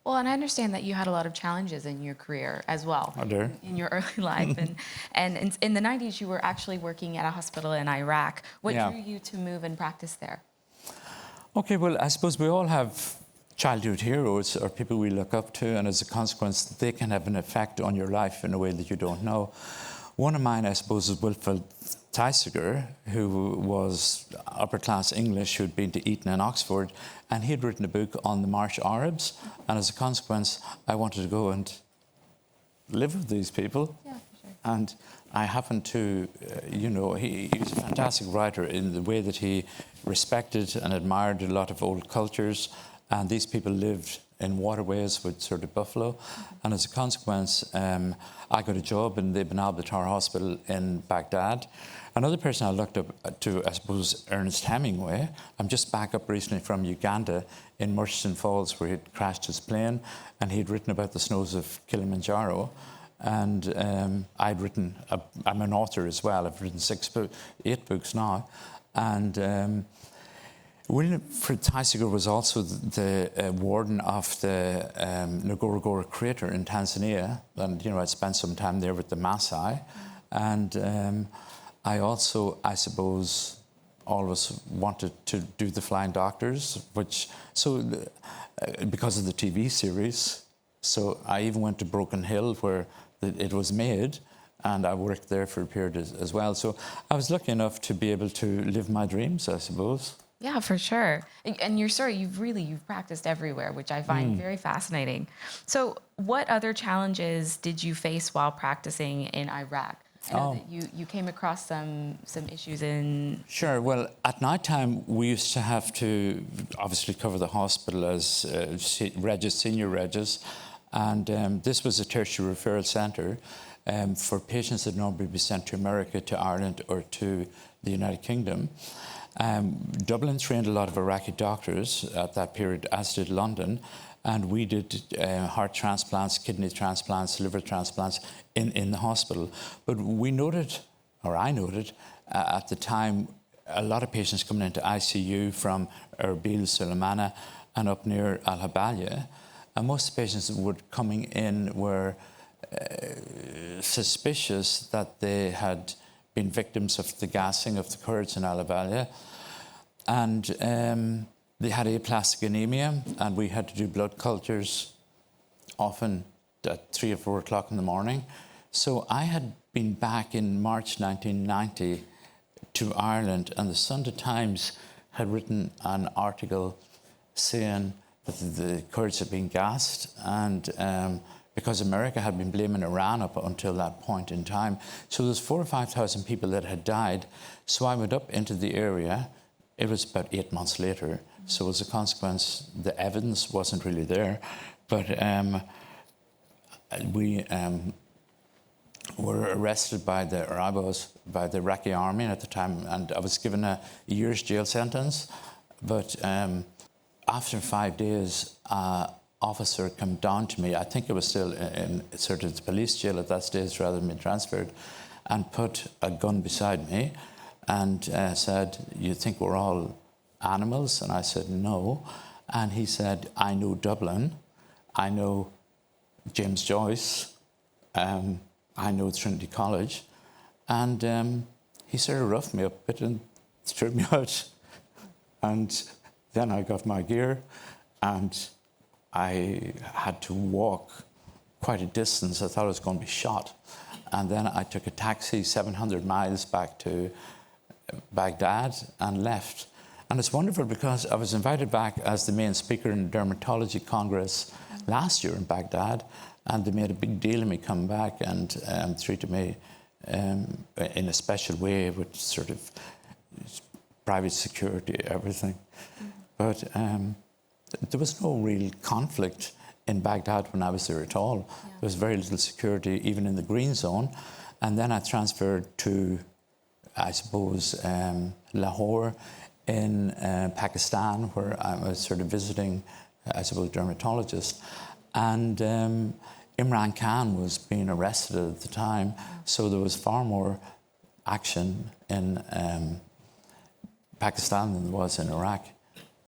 Well, and I understand that you had a lot of challenges in your career as well, I do. in your early life. And in the 90s, you were actually working at a hospital in Iraq. What Yeah. drew you to move and practice there? Okay, well, I suppose we all have childhood heroes or people we look up to, and as a consequence, they can have an effect on your life in a way that you don't know. One of mine, I suppose, is Wilfred Thesiger, who was upper-class English, who'd been to Eton and Oxford, and he'd written a book on the Marsh Arabs, and as a consequence, I wanted to go and live with these people. Yeah, for sure. And I happened to, he was a fantastic writer in the way that he respected and admired a lot of old cultures, and these people lived in waterways with sort of buffalo. And as a consequence, I got a job in the Ibn al-Battar Hospital in Baghdad. Another person I looked up to, I suppose, Ernest Hemingway. I'm just back up recently from Uganda in Murchison Falls, where he'd crashed his plane, and he'd written about the snows of Kilimanjaro. And I'm an author as well. I've written 8 books now. And Wilfred Thesiger was also the warden of the Ngorongoro crater in Tanzania. And, I'd spent some time there with the Maasai. And I also, I suppose, always wanted to do the Flying Doctors, because of the TV series. So I even went to Broken Hill, where it was made, and I worked there for a period as well. So I was lucky enough to be able to live my dreams, I suppose. Yeah, for sure. And your story, you've practiced everywhere, which I find very fascinating. So what other challenges did you face while practicing in Iraq? I know that you came across some issues in... Sure. Well, at night time, we used to have to obviously cover the hospital as senior regis. And this was a tertiary referral centre for patients that normally be sent to America, to Ireland, or to the United Kingdom. Dublin trained a lot of Iraqi doctors at that period, as did London, and we did heart transplants, kidney transplants, liver transplants in the hospital. But I noted at the time a lot of patients coming into ICU from Erbil, Sulemana, and up near Al-Habalia. And most of the patients that were coming in were suspicious that they had been victims of the gassing of the Kurds in Al-Habalia. And they had aplastic anemia, and we had to do blood cultures often at 3 or 4 o'clock in the morning. So I had been back in March 1990 to Ireland, and the Sunday Times had written an article saying that the Kurds had been gassed, and because America had been blaming Iran up until that point in time. So there's 4,000 or 5,000 people that had died. So I went up into the area. It was about 8 months later. So as a consequence, the evidence wasn't really there. But we were arrested by the Iraqi army at the time, and I was given a year's jail sentence. But after 5 days, officer came down to me. I think it was still in sort of the police jail at that stage rather than being transferred, and put a gun beside me and said, "You think we're all animals?" And I said, "No." And he said, "I know Dublin, I know James Joyce, I know Trinity College." And he sort of roughed me up a bit and threw me out. And then I got my gear, and I had to walk quite a distance. I thought I was going to be shot. And then I took a taxi 700 miles back to Baghdad and left. And it's wonderful because I was invited back as the main speaker in the Dermatology Congress last year in Baghdad, and they made a big deal of me coming back and treated me in a special way with sort of private security, everything. But there was no real conflict in Baghdad when I was there at all. Yeah. There was very little security, even in the green zone. And then I transferred to, I suppose, Lahore in Pakistan, where I was sort of visiting, I suppose, dermatologist. And Imran Khan was being arrested at the time, so there was far more action in Pakistan than there was in Iraq.